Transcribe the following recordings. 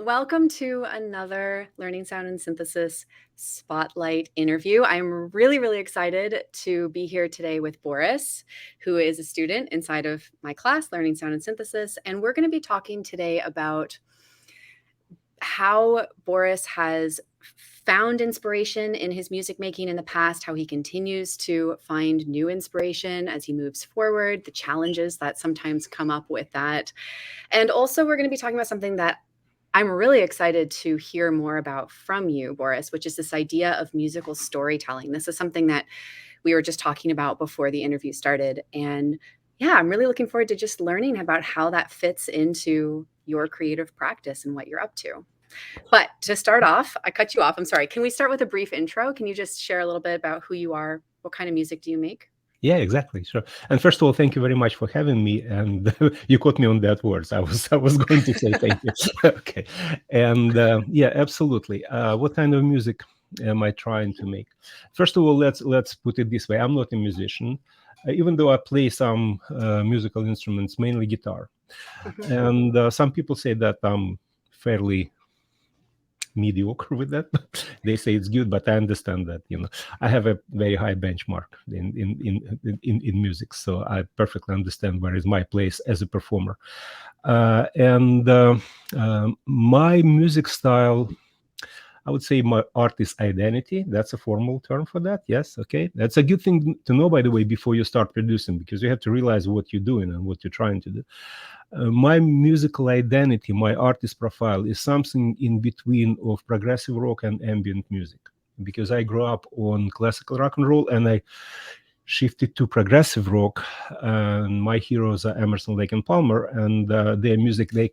Welcome to another Learning Sound and Synthesis Spotlight interview. I'm really excited to be here today with Boris, who is a student inside of my class, Learning Sound and Synthesis. And we're going to be talking today about how Boris has found inspiration in his music making in the past, how he continues to find new inspiration as he moves forward, the challenges that sometimes come up with that. And also, we're going to be talking about something that I'm really excited to hear more about from you, Boris, which is this idea of musical storytelling. This is something that we were just talking about before the interview started. And yeah, I'm really looking forward to just learning about how that fits into your creative practice and what you're up to. But to start off, I cut you off. I'm sorry. Can we start with a brief intro? Can you just share a little bit about who you are? What kind of music do you make? Yeah, exactly. Sure. And first of all, thank you very much for having me. And you caught me on that words. I was going to say thank you. Okay. And yeah, absolutely. What kind of music am I trying to make? First of all, let's put it this way. I'm not a musician, even though I play some musical instruments, mainly guitar. Mm-hmm. And some people say that I'm fairly mediocre with that. They say it's good, but I understand that I have a very high benchmark in music, so I perfectly understand where is my place as a performer. And my music style, I would say my artist identity, that's a formal term for that. Yes, okay. That's a good thing to know, by the way, before you start producing, because you have to realize what you're doing and what you're trying to do. My musical identity, my artist profile is something in between of progressive rock and ambient music, because I grew up on classical rock and roll and I shifted to progressive rock. And my heroes are Emerson, Lake and Palmer, and their music, their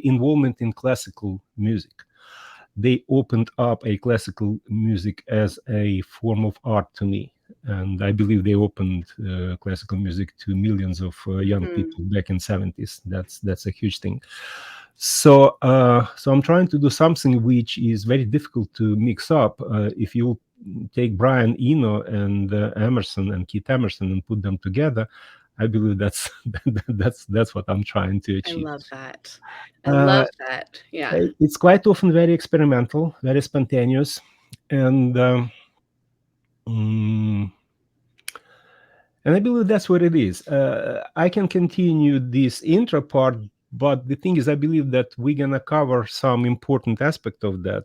involvement in classical music. They opened up a classical music as a form of art to me. And I believe they opened classical music to millions of young people back in 70s. That's a huge thing. So I'm trying to do something which is very difficult to mix up. If you take Brian Eno and Emerson and Keith Emerson and put them together, I believe that's what I'm trying to achieve. I love that. I love that. Yeah. It's quite often very experimental, very spontaneous, and I believe that's what it is. I can continue this intro part, but the thing is, I believe that we're gonna cover some important aspect of that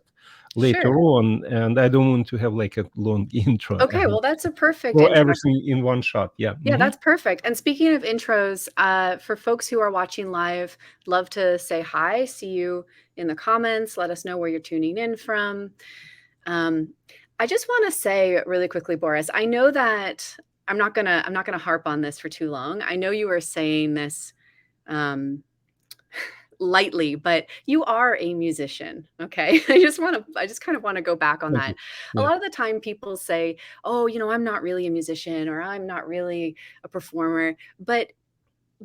later on, and I don't want to have like a long intro. Okay, well, that's a perfect or intro. everything in one shot. Yeah. Yeah, that's perfect. And speaking of intros, for folks who are watching live, love to say hi, see you in the comments, let us know where you're tuning in from. I just want to say really quickly, Boris, I know that I'm not gonna harp on this for too long. I know you were saying this lightly, but you are a musician. Okay. I just kind of want to go back on that. Yeah. A lot of the time people say, oh, I'm not really a musician, or I'm not really a performer, but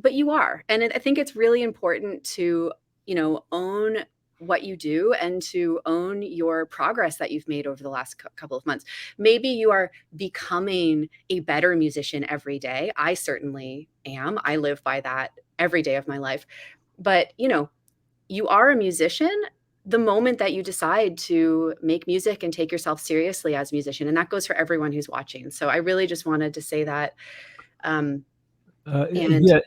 you are. And I think it's really important to, own what you do and to own your progress that you've made over the last couple of months. Maybe you are becoming a better musician every day. I certainly am. I live by that every day of my life. But, you are a musician the moment that you decide to make music and take yourself seriously as a musician. And that goes for everyone who's watching. So I really just wanted to say that.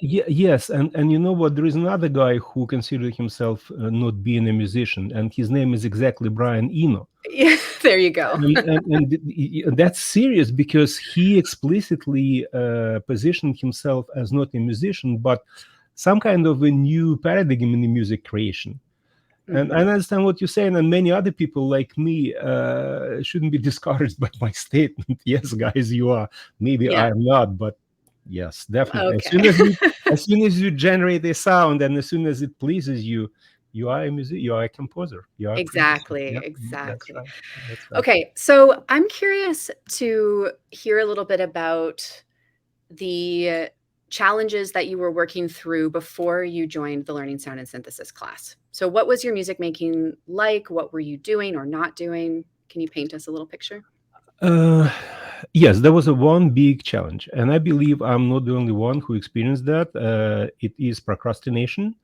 Yes, and you know what? There is another guy who considered himself not being a musician, and his name is exactly Brian Eno. Yeah, there you go. and that's serious, because he explicitly positioned himself as not a musician, but some kind of a new paradigm in the music creation. And I understand what you're saying, and many other people like me shouldn't be discouraged by my statement. Yes, guys, you are. Maybe I am not, but yes, definitely. Okay. As soon as you generate a sound, and as soon as it pleases you, you are a musician, you are a composer. You are Exactly. Yep, Exactly. That's right. Okay, so I'm curious to hear a little bit about the challenges that you were working through before you joined the Learning Sound and Synthesis class. So what was your music making like? What were you doing or not doing? Can you paint us a little picture? Yes, there was one big challenge, and I believe I'm not the only one who experienced that. It is procrastination,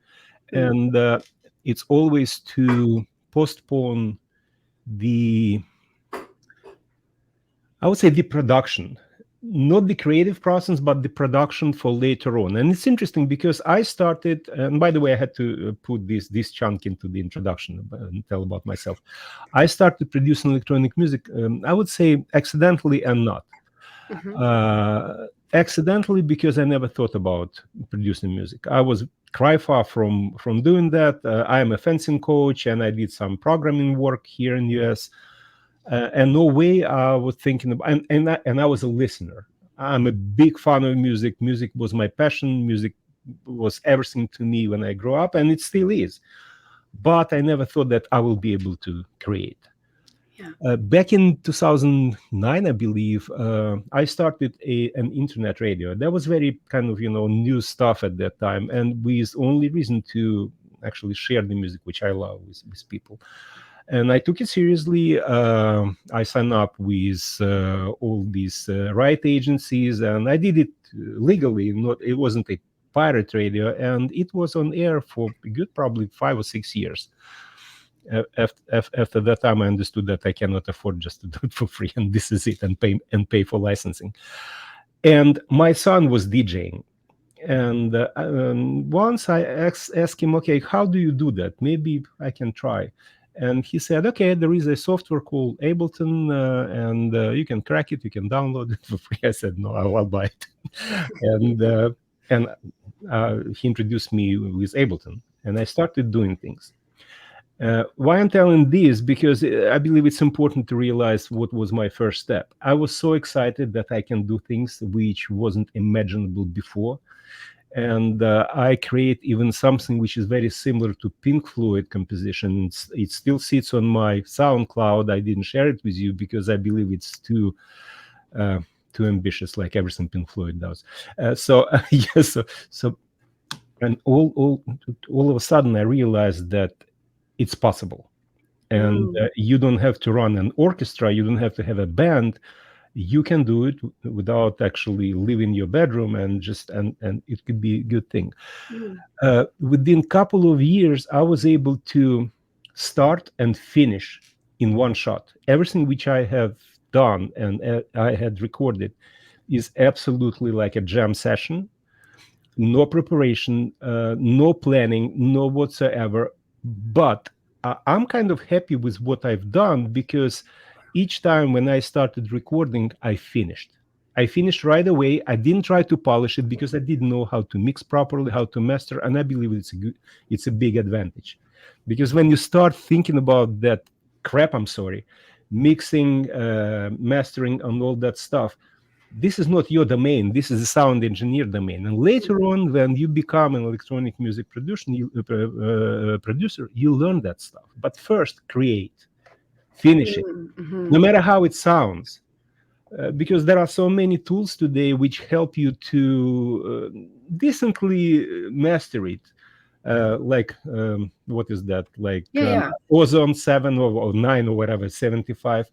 and it's always to postpone the, I would say, the production, not the creative process, but the production for later on. And it's interesting because I started, and by the way, I had to put this chunk into the introduction and tell about myself. I started producing electronic music, I would say accidentally and not. Accidentally because I never thought about producing music. I was cry far from doing that. I am a fencing coach, and I did some programming work here in the US. And no way I was thinking about, and I was a listener. I'm a big fan of music. Music was my passion. Music was everything to me when I grew up, and it still is. But I never thought that I will be able to create. Back in 2009, I believe, I started an internet radio. That was very kind of, new stuff at that time, and with only reason to actually share the music, which I love, with people. And I took it seriously. I signed up with all these right agencies, and I did it legally. It wasn't a pirate radio, and it was on air for a good probably 5 or 6 years. After that time, I understood that I cannot afford just to do it for free, and this is it, and pay for licensing. And my son was DJing, and once I asked him, okay, how do you do that? Maybe I can try. And he said, okay, there is a software called Ableton, and you can crack it, you can download it for free. I said, no, I'll buy it. and he introduced me with Ableton, and I started doing things. Why I'm telling this? Because I believe it's important to realize what was my first step. I was so excited that I can do things which wasn't imaginable before. And I create even something which is very similar to Pink Floyd composition. It still sits on my SoundCloud. I didn't share it with you because I believe it's too ambitious, like everything Pink Floyd does. Yes, and all of a sudden I realized that it's possible, and you don't have to run an orchestra. You don't have to have a band. You can do it without actually leaving your bedroom, and it could be a good thing. Within a couple of years, I was able to start and finish in one shot. Everything which I have done and I had recorded is absolutely like a jam session. No preparation, no planning, no whatsoever. But I'm kind of happy with what I've done, because each time when I started recording, I finished right away. I didn't try to polish it because I didn't know how to mix properly, how to master, and I believe it's a big advantage. Because when you start thinking about that crap, mixing, mastering, and all that stuff, this is not your domain. This is a sound engineer domain. And later on, when you become an electronic music producer, you learn that stuff. But first, create, finish it, no matter how it sounds. Because there are so many tools today which help you to decently master it. What is that? Ozone 7 or 9 or whatever, 75.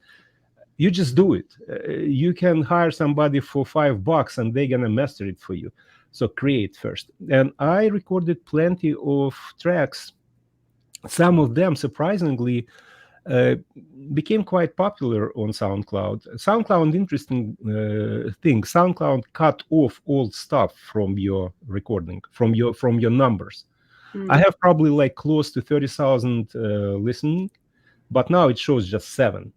You just do it. You can hire somebody for $5 and they're gonna master it for you. So create first. And I recorded plenty of tracks. Some of them, surprisingly, became quite popular on SoundCloud. SoundCloud, interesting thing. SoundCloud cut off all stuff from your recording, from your numbers. I have probably like close to 30,000 listening, but now it shows just 7.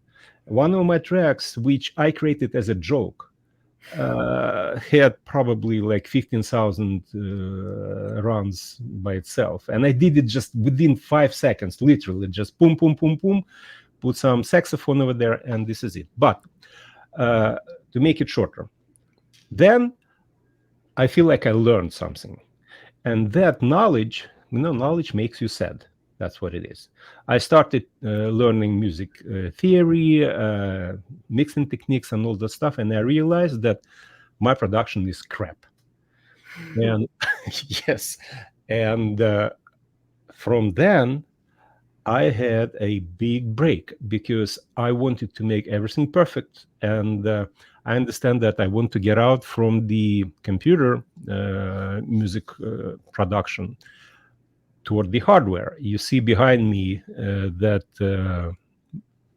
One of my tracks, which I created as a joke, had probably like 15,000 runs by itself. And I did it just within 5 seconds, literally just boom, boom, boom, boom, put some saxophone over there, and this is it. But to make it shorter, then I feel like I learned something. And that knowledge makes you sad. That's what it is. I started learning music theory, mixing techniques, and all that stuff, and I realized that my production is crap. And yes, and from then I had a big break because I wanted to make everything perfect, and I understand that I want to get out from the computer music production. toward the hardware. You see behind me that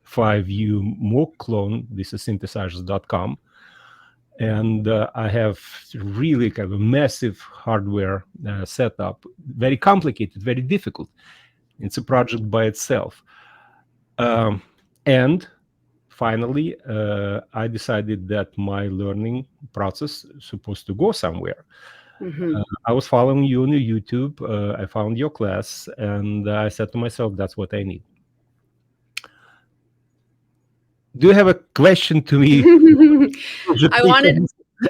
5U mock clone. This is synthesizers.com. And I have really kind of a massive hardware setup, very complicated, very difficult. It's a project by itself. And finally, I decided that my learning process is supposed to go somewhere. I was following you on YouTube. I found your class, and I said to myself, that's what I need. Do you have a question to me?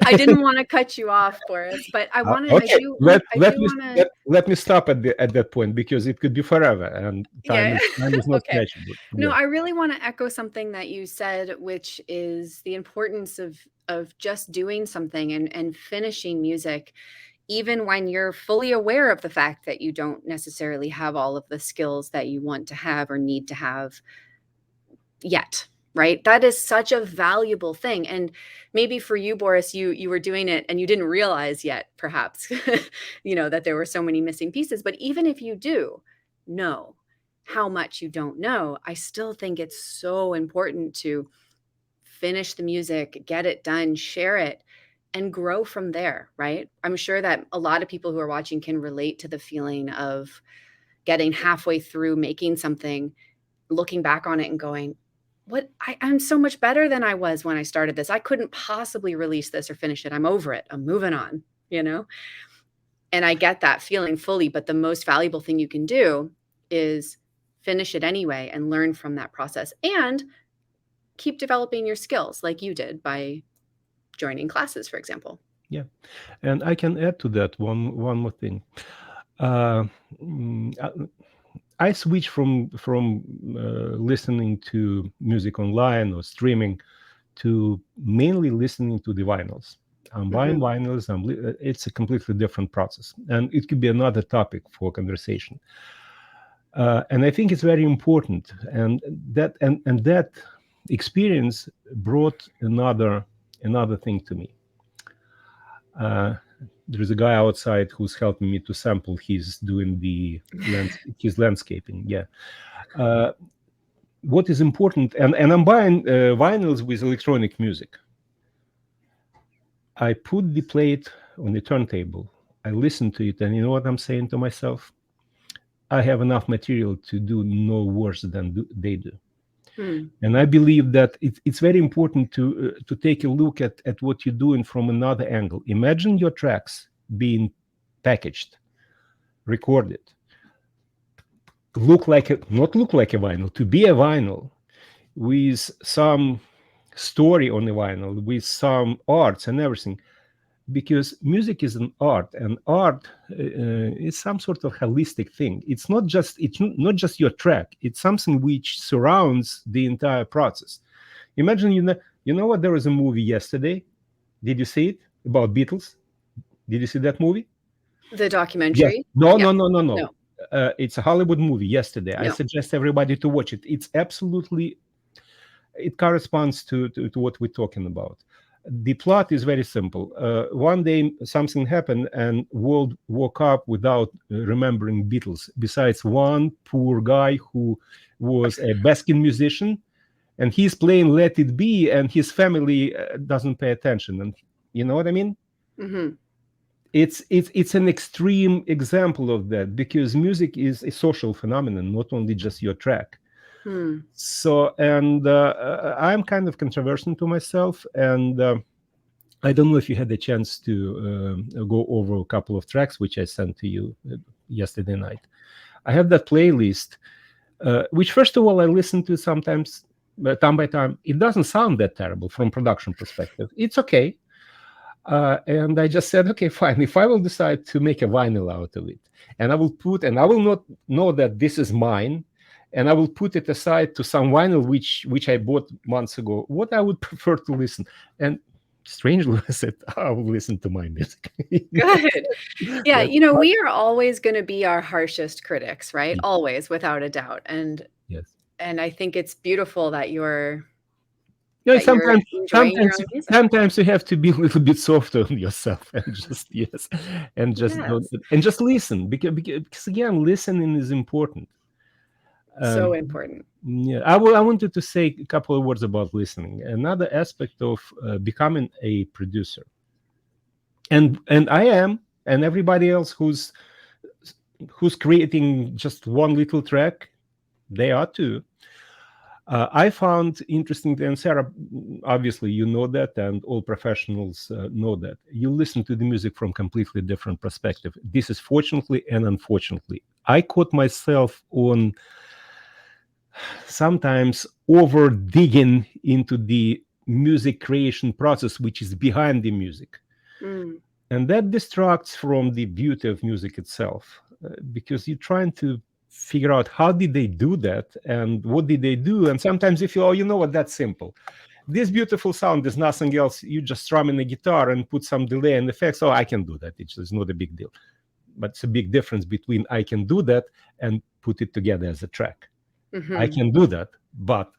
I didn't want to cut you off, Boris, but I wanted. Okay, let me stop at that point, because it could be forever, and time is not okay. catchable. No, I really want to echo something that you said, which is the importance of just doing something and finishing music, even when you're fully aware of the fact that you don't necessarily have all of the skills that you want to have or need to have yet. Right? That is such a valuable thing. And maybe for you, Boris, you were doing it and you didn't realize yet, perhaps, that there were so many missing pieces. But even if you do know how much you don't know, I still think it's so important to finish the music, get it done, share it, and grow from there, right? I'm sure that a lot of people who are watching can relate to the feeling of getting halfway through making something, looking back on it and going, I'm so much better than I was when I started this. I couldn't possibly release this or finish it. I'm over it. I'm moving on, And I get that feeling fully, but the most valuable thing you can do is finish it anyway and learn from that process and keep developing your skills like you did by joining classes, for example. Yeah. And I can add to that one more thing. I switched from listening to music online or streaming to mainly listening to the vinyls. I'm buying vinyls. It's a completely different process, and it could be another topic for conversation. And I think it's very important, and that experience brought another thing to me. There's a guy outside who's helping me to sample. He's doing his landscaping. Yeah. What is important, and I'm buying vinyls with electronic music. I put the plate on the turntable. I listen to it, and you know what I'm saying to myself? I have enough material to do no worse than they do. And I believe that it's very important to take a look at what you're doing from another angle. Imagine your tracks being packaged, recorded, not look like a vinyl, to be a vinyl with some story on the vinyl, with some arts and everything. Because music is an art, and art is some sort of holistic thing. It's not just your track. It's something which surrounds the entire process. Imagine, you know what? There was a movie yesterday. Did you see it, about Beatles? Did you see that movie? The documentary? Yes. No. It's a Hollywood movie yesterday. No. I suggest everybody to watch it. It's absolutely, it corresponds to what we're talking about. The plot is very simple. One day something happened and world woke up without remembering Beatles, besides one poor guy who was a basking musician, and he's playing Let It Be, and his family doesn't pay attention. And you know what I mean? It's an extreme example of that, because music is a social phenomenon, not only just your track. So, and I'm kind of controversial to myself, and I don't know if you had the chance to go over a couple of tracks which I sent to you yesterday night. I have that playlist, which first of all I listen to sometimes, time by time. It doesn't sound that terrible from production perspective. It's okay. And I just said, okay, fine. If I will decide to make a vinyl out of it, and I will not know that this is mine, and I will put it aside to some vinyl which I bought months ago, what I would prefer to listen. And strangely, I said, I will listen to my music. Good. Yeah, we are always going to be our harshest critics, right? Always, without a doubt. And yes. And I think it's beautiful that you're Yeah, that you're enjoying your own music. sometimes you have to be a little bit softer on yourself and just don't, Yes. and just listen, because again, listening is important. So important. Yeah, I wanted to say a couple of words about listening. Another aspect of becoming a producer, and I am, and everybody else who's creating just one little track, they are too. I found interesting, and Sarah, obviously you know that, and all professionals know that. You listen to the music from completely different perspective. This is fortunately and unfortunately. I caught myself on sometimes over digging into the music creation process, which is behind the music. Mm. And that distracts from the beauty of music itself, because you're trying to figure out how did they do that and what did they do. And sometimes you feel, oh, you know what, that's simple. This beautiful sound is nothing else. You just strum in a guitar and put some delay and effects. Oh, I can do that. It's not a big deal. But it's a big difference between I can do that and put it together as a track. I can do that, but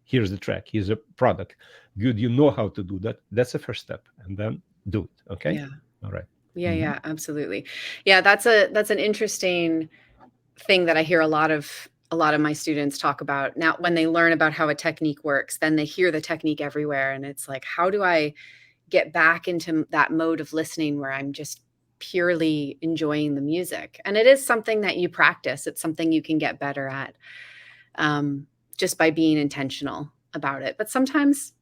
here's the track. Here's a product. Good, you know how to do that. That's the first step. And then do it. Okay? Yeah. All right. Yeah, yeah, absolutely. Yeah, that's an interesting thing that I hear a lot of my students talk about. Now, when they learn about how a technique works, then they hear the technique everywhere, and it's like, how do I get back into that mode of listening where I'm just purely enjoying the music? And it is something that you practice. It's something you can get better at, just by being intentional about it. But sometimes,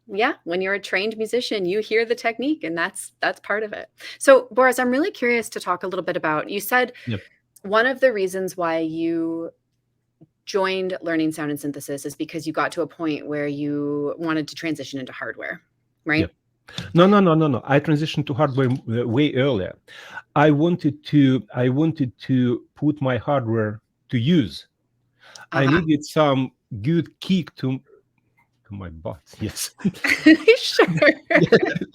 yeah, when you're a trained musician, you hear the technique, and that's part of it. So, Boris, I'm really curious to talk a little bit about, you said one of the reasons why you joined learning sound and synthesis is because you got to a point where you wanted to transition into hardware, right? Yep. No. I transitioned to hardware way earlier. I wanted to put my hardware to use. I needed some good kick to my butt. Yes. Sure.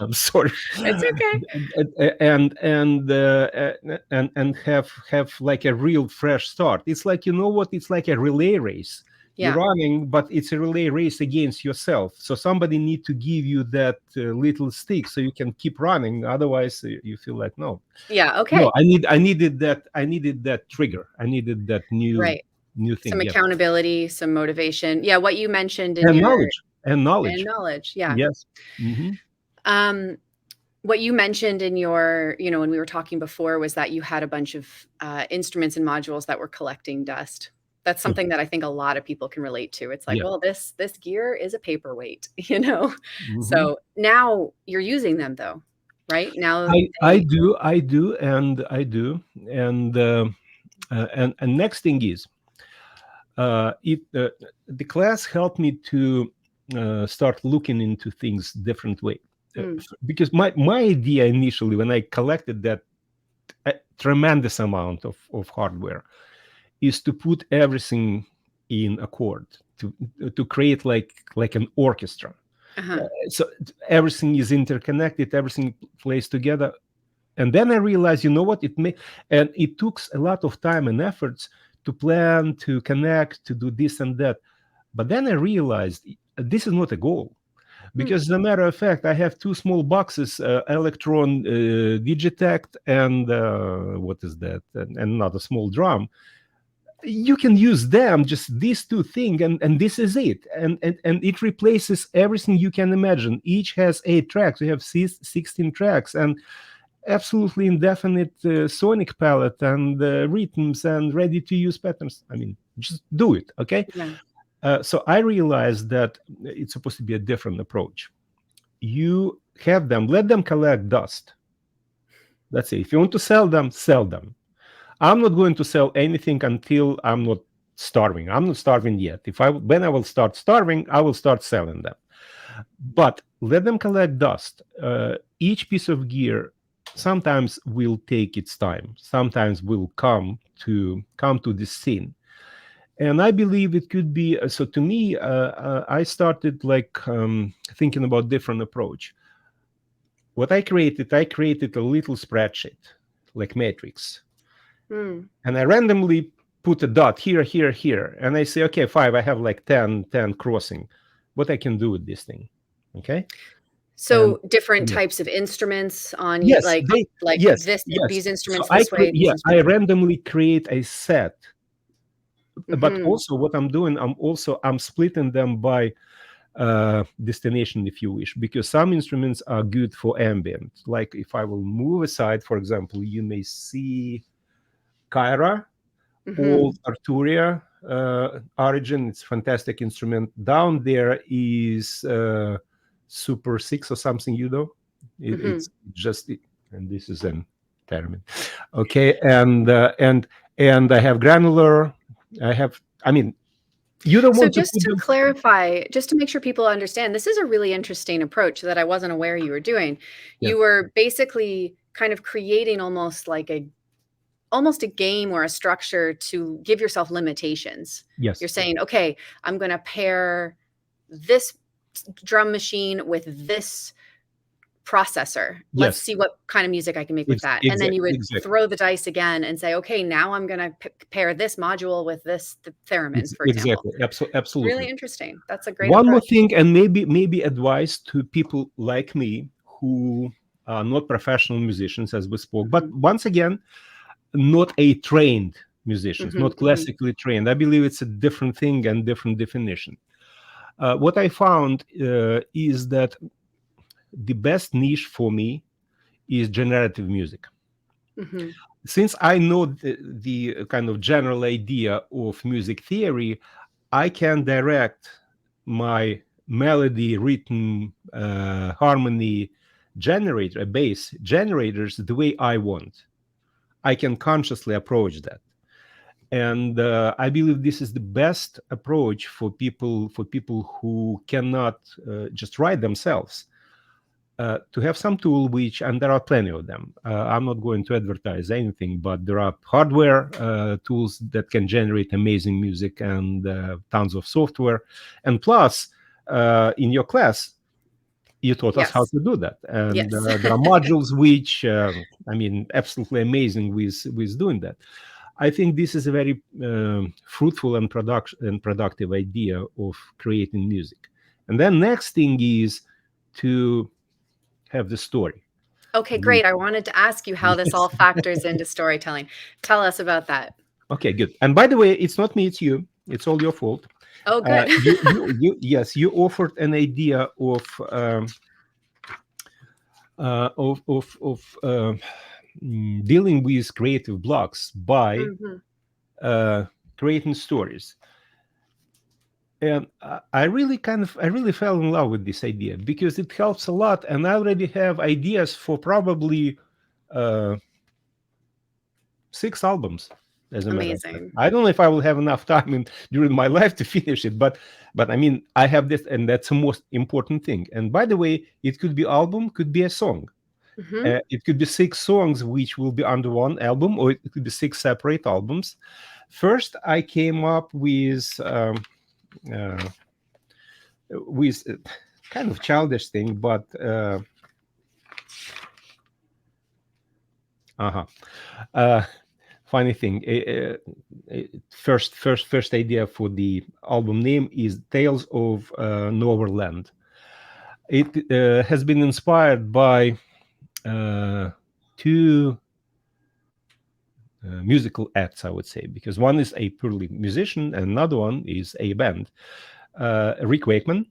I'm sorry. It's okay. And have like a real fresh start. It's like, you know what? It's like a relay race. Yeah. You're running, but it's a relay race against yourself. So somebody need to give you that little stick so you can keep running. Otherwise, you feel like no. Yeah. Okay. No, I needed that trigger. I needed that new thing. Some accountability, some motivation. Yeah. What you mentioned in and your knowledge. And knowledge. Yeah. Yes. What you mentioned in your, when we were talking before, was that you had a bunch of instruments and modules that were collecting dust. That's something that I think a lot of people can relate to. It's like, well, this gear is a paperweight, So now you're using them, though, right? Now I do, and next thing is, the class helped me to start looking into things different way. Because my idea initially, when I collected that tremendous amount of hardware, is to put everything in a chord, to create like an orchestra. So everything is interconnected, everything plays together. And then I realized, you know what, and it took a lot of time and efforts to plan, to connect, to do this and that. But then I realized this is not a goal. Because as a matter of fact, I have two small boxes, Electron Digitect and what is that? And another small drum. You can use them, just these two things, and this is it. And it replaces everything you can imagine. Each has 8 tracks. We have 16 tracks and absolutely indefinite sonic palette and rhythms and ready-to-use patterns. I mean, just do it, okay? Yeah. So I realized that it's supposed to be a different approach. You have them, let them collect dust. That's it. If you want to sell them, sell them. I'm not going to sell anything until I'm not starving. I'm not starving yet. When I will start starving, I will start selling them. But let them collect dust. Each piece of gear sometimes will take its time. Sometimes will come to the scene. And I believe it could be, so to me, I started thinking about different approach. What I created a little spreadsheet, like matrix. And I randomly put a dot here, here, here. And I say, okay, 5, I have like 10 crossing. what I can do with this thing. Okay. And So different yeah. types of instruments on Yes, yes, this yes. these So instruments this way, these I instruments. randomly create a set, but Mhm. also what I'm doing, I'm splitting them by destination, if you wish, because some instruments are good for ambient. Like if I will move aside, for example, you may see Kyra, old Mhm. Arturia origin. It's fantastic instrument. Down there is Super 6 or something, Mhm. it's just, and this is an term. Okay, and I have granular. I mean, you don't So want to just put to them. clarify, just to make sure people understand, this is a really interesting approach that I wasn't aware you were doing. Yeah. You were basically kind of creating almost a game or a structure to give yourself limitations. Yes. You're saying, okay, I'm going to pair this drum machine with this processor. Let's Yes. see what kind of music I can make with that. And then you would Exactly. throw the dice again and say, okay, now I'm going to pair this module with this theremin, for example. Exactly. Absolutely. Really interesting. That's a great One more approach. thing, and maybe advice to people like me who are not professional musicians, as we spoke, but Mhm, once again, not a trained musicians, mhm, not mhm, classically trained. I believe it's a different thing and different definition. What I found is that the best niche for me is generative music. mhm. Since I know the kind of general idea of music theory, I can direct my melody, rhythm, harmony generator, bass generators the way I want. I can consciously approach that, and I believe this is the best approach for people who cannot just write themselves. To have some tool which, and there are plenty of them. I'm not going to advertise anything, but there are hardware tools that can generate amazing music, and tons of software. And plus, in your class, you taught us how Yes. to do that. And Yes. there are modules which, I mean, absolutely amazing with doing that. I think this is a very fruitful and productive idea of creating music. And then next thing is to have the story. Okay, We- great. I wanted to ask you how this all Yes. factors into storytelling. Tell us about that. Okay, good. And by the way, it's not me, it's you. It's all your fault. Oh, good. Yes, you offered an idea of dealing with creative blocks by Mhm. uh, creating stories. And I really fell in love with this idea because it helps a lot. And I already have ideas for probably uh, 6 albums, as a matter of fact. Amazing. I don't know if I will have enough time during my life to finish it, but I mean, I have this, and that's the most important thing. And by the way, it could be album, could be a song. Mhm. It could be 6 songs which will be under one album, or it could be 6 separate albums. First, I came up uh, with kind of childish thing, but uh-huh. Uh, funny thing. First idea for the album name is Tales of Neverland. It has been inspired by two musical acts, I would say, because one is a purely musician and another one is a band. Rick Wakeman,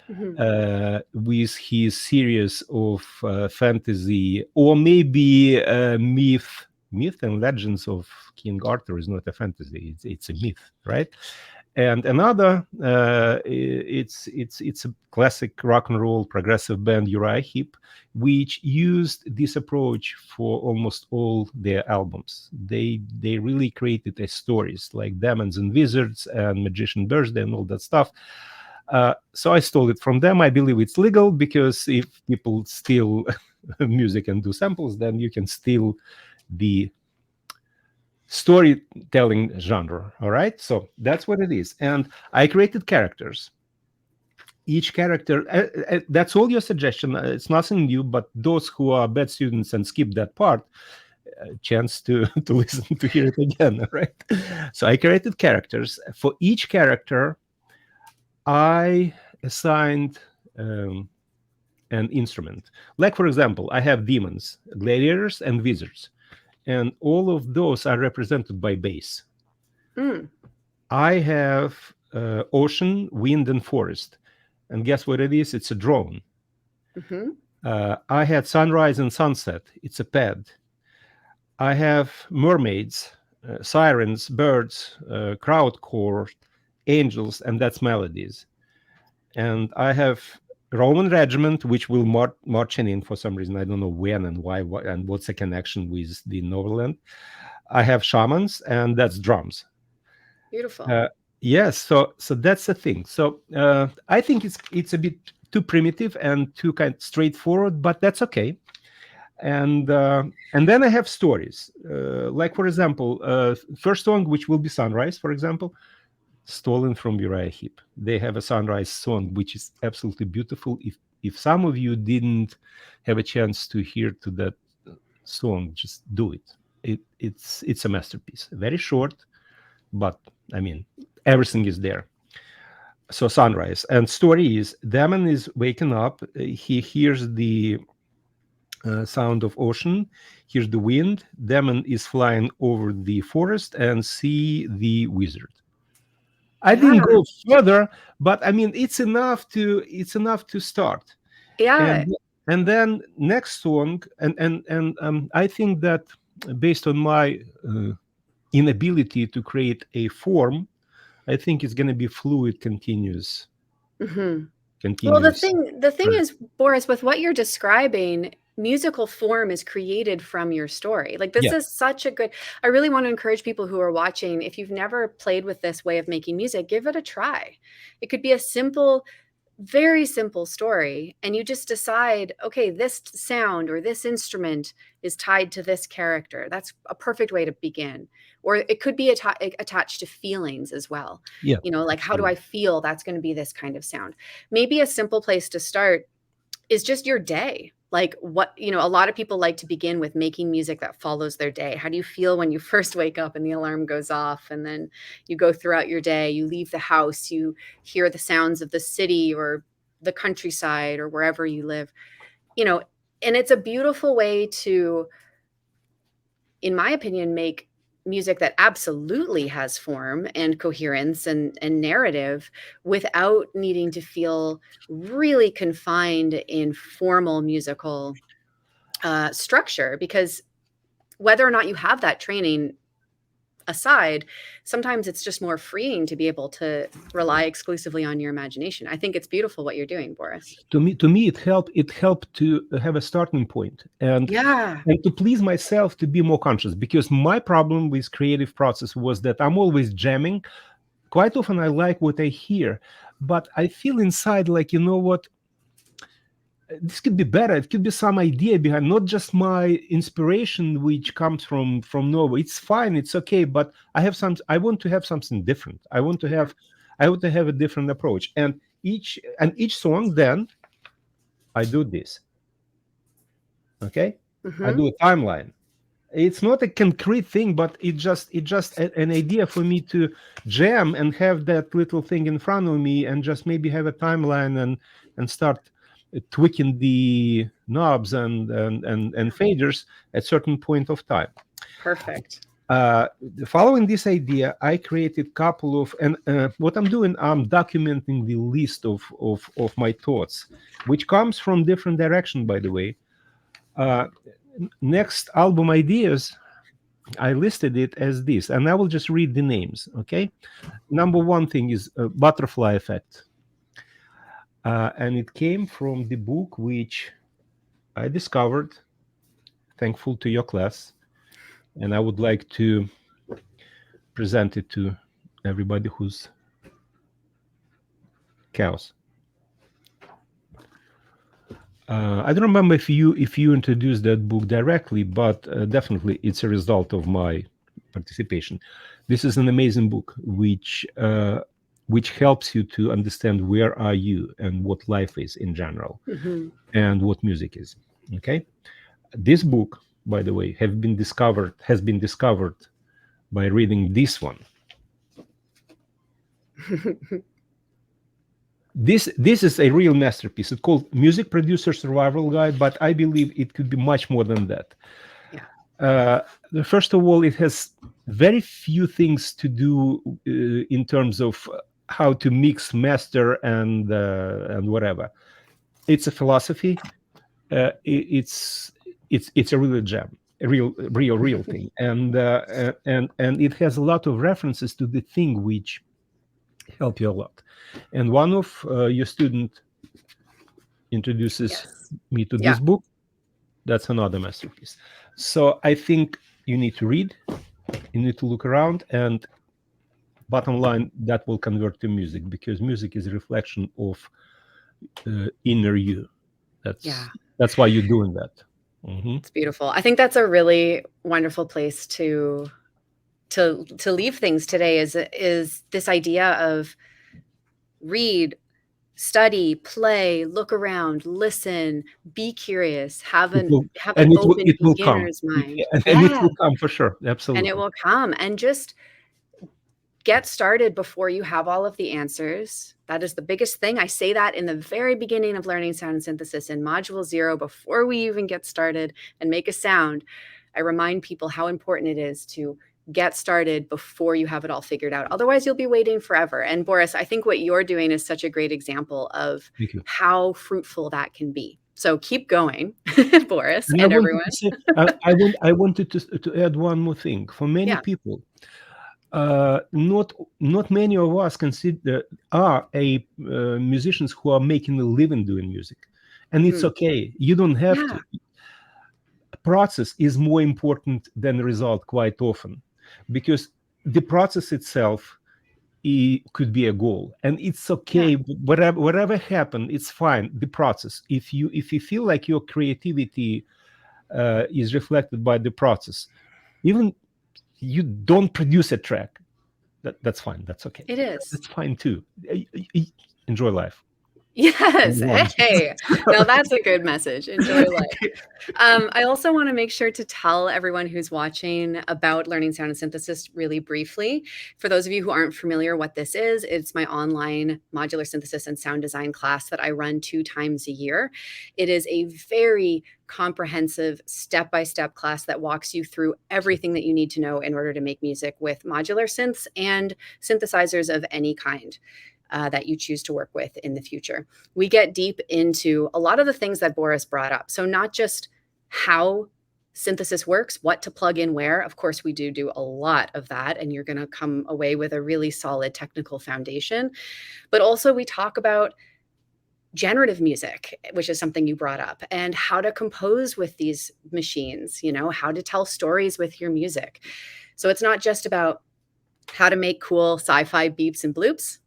Mhm. with his series of fantasy, or maybe myth and legends of King Arthur is not a fantasy; it's a myth, right? And another, it's a classic rock and roll progressive band, Uriah Heep, which used this approach for almost all their albums. They really created a stories like Demons and Wizards and Magician Birthday and all that stuff. So I stole it from them. I believe it's legal because if people steal music and do samples, then you can steal the storytelling genre. All right. So that's what it is. And I created characters. Each character, that's all your suggestion. It's nothing new, but those who are bad students and skip that part, chance to to listen to hear it again. All right. So I created characters. For each character, I assigned an instrument. Like, for example, I have demons, gladiators, and wizards, and all of those are represented by bass. Mm. I have ocean, wind, and forest. And guess what it is? It's a drone. Mm-hmm. I had sunrise and sunset. It's a pad. I have mermaids, sirens, birds, crowd chorus, angels, and that's melodies. And I have Roman regiment, which will marching in for some reason. I don't know when and why, and what's the connection with the Noverland. I have shamans, and that's drums. Beautiful. Yes, so that's the thing. So I think it's a bit too primitive and too kind of straightforward, but that's okay. And then I have stories, like for example, first song, which will be Sunrise, for example, stolen from Uriah Heep. They have a Sunrise song which is absolutely beautiful. If some of you didn't have a chance to hear to that song, just do it. It's a masterpiece. Very short, but I mean everything is there. So Sunrise, and story is Damon is waking up. He hears the sound of ocean. Here's the wind. Demon is flying over the forest and see the wizard. I Yeah. didn't go further, but I mean it's enough to start. Yeah. And then next song, and I think that based on my inability to create a form, I think it's going to be fluid, continuous. Mm-hmm. Well, the Continuous. thing is, Boris, with what you're describing, musical form is created from your story. Like this Yeah. is such a good, I really want to encourage people who are watching, if you've never played with this way of making music, give it a try. It could be a simple, very simple story, and you just decide, okay, this sound or this instrument is tied to this character. That's a perfect way to begin. Or it could be attached to feelings as well. Yeah. You know, like how do I feel? That's going to be this kind of sound. Maybe a simple place to start is just your day. Like what, you know, a lot of people like to begin with making music that follows their day. How do you feel when you first wake up and the alarm goes off, and then you go throughout your day, you leave the house, you hear the sounds of the city or the countryside or wherever you live, you know, and it's a beautiful way to, in my opinion, make music that absolutely has form and coherence and narrative without needing to feel really confined in formal musical structure. Because whether or not you have that training aside, sometimes it's just more freeing to be able to rely exclusively on your imagination. I think it's beautiful what you're doing, Boris. To me it helped to have a starting point, and Yeah. to please myself, to be more conscious, because my problem with creative process was that I'm always jamming. Quite often I like what I hear, but I feel inside like, you know what, this could be better. It could be some idea behind, not just my inspiration which comes from nowhere. It's fine, it's okay, but I want to have something different. I want to have a different approach. And each song, then I do this. Okay. I do a timeline. It's not a concrete thing, but it just an idea for me to jam and have that little thing in front of me, and just maybe have a timeline, and start tweaking the knobs and faders at certain point of time. Perfect. Following this idea, I created couple of, and what I'm doing, I'm documenting the list of my thoughts, which comes from different direction, by the way. Next album ideas, I listed it as this, and I will just read the names. Okay. Number one thing is Butterfly Effect, and it came from the book which I discovered, thankful to your class, and I would like to present it to everybody who's chaos. I don't remember if you introduced that book directly, but definitely it's a result of my participation. This is an amazing book which helps you to understand where are you and what life is in general, and what music is. Okay, this book, by the way, has been discovered by reading this one. this is a real masterpiece. It's called Music Producer Survival Guide, but I believe it could be much more than that. Yeah. First of all, it has very few things to do in terms of how to mix, master, and whatever. It's a philosophy. It's a real gem, a real thing, and it has a lot of references to the thing which help you a lot. And one of your student introduces Yes. me to Yeah. this book. That's another masterpiece. So I think you need to read, you need to look around, and bottom line, that will convert to music, because music is a reflection of inner you. That's why you're doing that. It's beautiful. I think that's a really wonderful place to leave things today, is this idea of read, study, play, look around, listen, be curious, have an open It will come. beginner's mind. And it Yeah. will come for sure. And Absolutely. it will come. And just get started before you have all of the answers. That is the biggest thing. I say that in the very beginning of learning sound and synthesis in module 0, before we even get started and make a sound. I remind people how important it is to get started before you have it all figured out. Otherwise, you'll be waiting forever. And Boris, I think what you're doing is such a great example of how fruitful that can be. So keep going, Boris, and everyone. I wanted to add one more thing. For many people, not many of us are musicians who are making a living doing music, and it's okay. You don't have to. Process is more important than the result quite often, because the process itself could be a goal, and it's okay. Whatever happened, it's fine. The process. If you feel like your creativity is reflected by the process, even you don't produce a track, that's fine. That's okay. It is. That's fine too. Enjoy life. Yes. Hey, now that's a good message. Enjoy life. I also want to make sure to tell everyone who's watching about learning sound and synthesis really briefly. For those of you who aren't familiar what this is, it's my online modular synthesis and sound design class that I run 2 times a year. It is a very comprehensive step-by-step class that walks you through everything that you need to know in order to make music with modular synths and synthesizers of any kind that you choose to work with in the future. We get deep into a lot of the things that Boris brought up. So not just how synthesis works, what to plug in where. Of course, we do a lot of that, and you're going to come away with a really solid technical foundation. But also we talk about generative music, which is something you brought up, and how to compose with these machines, how to tell stories with your music. So it's not just about how to make cool sci-fi beeps and bloops,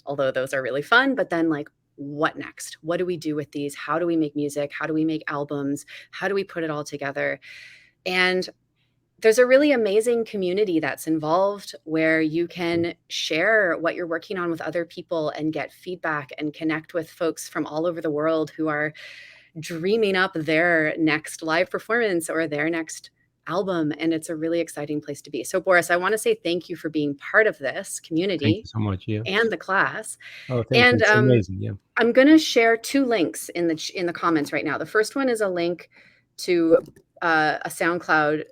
although those are really fun, but then what next? What do we do with these? How do we make music? How do we make albums? How do we put it all together? And there's a really amazing community that's involved where you can share what you're working on with other people and get feedback and connect with folks from all over the world who are dreaming up their next live performance or their next album, and it's a really exciting place to be. So Boris, I want to say thank you for being part of this community. Thank you so much. And the class. Oh, thank you. It's amazing. Yeah. I'm going to share 2 links in the comments right now. The first one is a link to a SoundCloud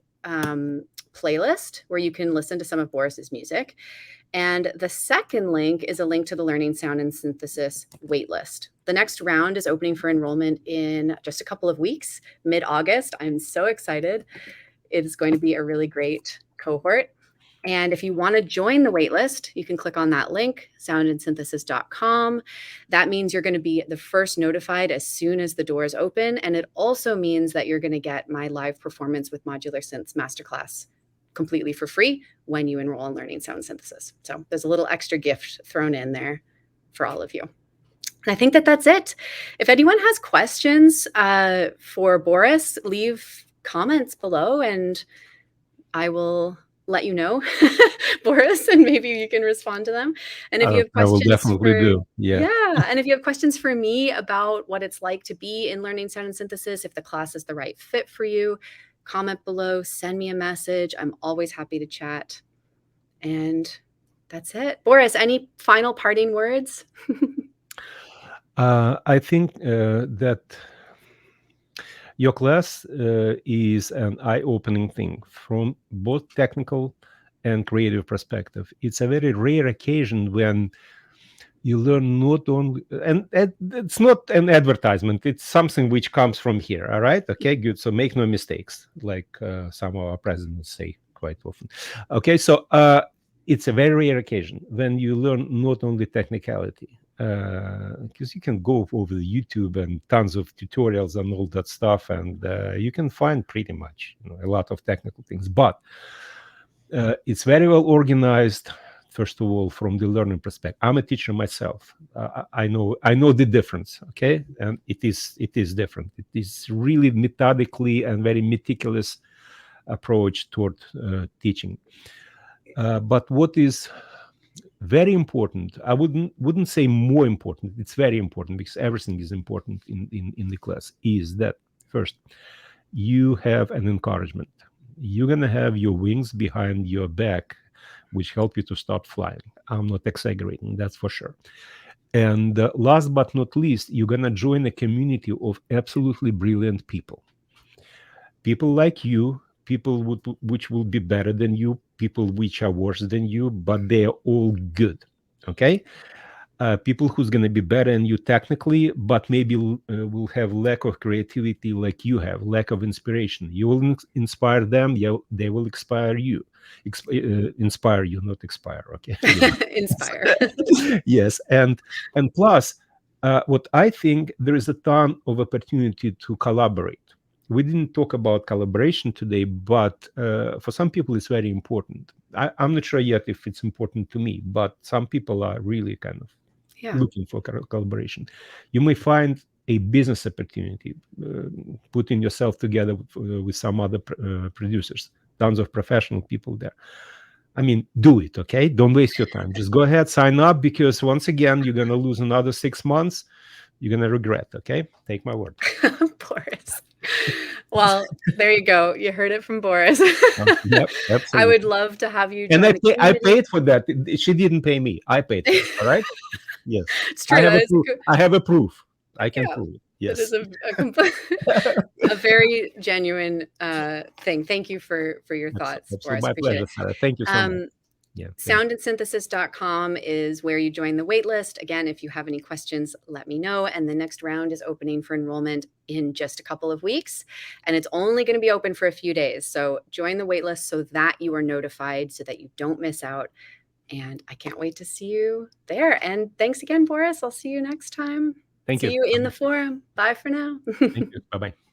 playlist where you can listen to some of Boris's music. And the second link is a link to the Learning Sound and Synthesis waitlist. The next round is opening for enrollment in just a couple of weeks, mid-August. I'm so excited. It is going to be a really great cohort. And if you want to join the waitlist, you can click on that link, soundandsynthesis.com. That means you're going to be the first notified as soon as the doors open. And it also means that you're going to get my live performance with Modular Synths masterclass completely for free when you enroll in learning sound synthesis. So there's a little extra gift thrown in there for all of you. And I think that's it. If anyone has questions for Boris, leave comments below and I will let you know, Boris, and maybe you can respond to them. And if you have questions, I will definitely do. Yeah. And if you have questions for me about what it's like to be in learning sound and synthesis, if the class is the right fit for you, comment below, send me a message. I'm always happy to chat. And that's it. Boris, any final parting words? I think that your class is an eye-opening thing from both technical and creative perspective. It's a very rare occasion when you learn not only, and it's not an advertisement, it's something which comes from here. All right, okay, good. So make no mistakes, like some of our presidents say quite often. Okay, so it's a very rare occasion when you learn not only technicality, because you can go over the YouTube and tons of tutorials and all that stuff, and you can find pretty much a lot of technical things, but it's very well organized. First of all, from the learning perspective, I'm a teacher myself. I know the difference. Okay, and it is different. It is really methodically and very meticulous approach toward teaching. But what is very important, I wouldn't say more important, it's very important, because everything is important in the class, is that first you have an encouragement. You're going to have your wings behind your back, which help you to start flying. I'm not exaggerating, that's for sure. And last but not least, you're going to join a community of absolutely brilliant people. People like you, people which will be better than you, people which are worse than you, but they are all good. Okay? People who's going to be better than you technically, but maybe will have lack of creativity like you have, lack of inspiration. You will inspire them, they will inspire you. Inspire you, not expire. Okay. Inspire. Yes, and plus, what I think, there is a ton of opportunity to collaborate. We didn't talk about collaboration today, but for some people it's very important. I'm not sure yet if it's important to me, but some people are really kind of looking for collaboration. You may find a business opportunity, putting yourself together with some other producers, tons of professional people there. I mean, do it, okay? Don't waste your time. Just go ahead, sign up, because once again, you're going to lose another 6 months. You're going to regret, okay? Take my word. Boris. Well, there you go. You heard it from Boris. Yep, absolutely. I would love to have you join and the I paid for that. She didn't pay me. I paid for it, all right? Yes. It's true. I have a proof. I can prove it. Yes. It is a very genuine thing. Thank you for your thoughts, Boris. My pleasure, Sarah. Thank you so much. Yeah, soundandsynthesis.com is where you join the waitlist. Again, if you have any questions, let me know. And the next round is opening for enrollment in just a couple of weeks. And it's only going to be open for a few days. So join the waitlist so that you are notified, so that you don't miss out. And I can't wait to see you there. And thanks again, Boris. I'll see you next time. Thank you. See you in the forum. Bye for now. Thank you. Bye-bye.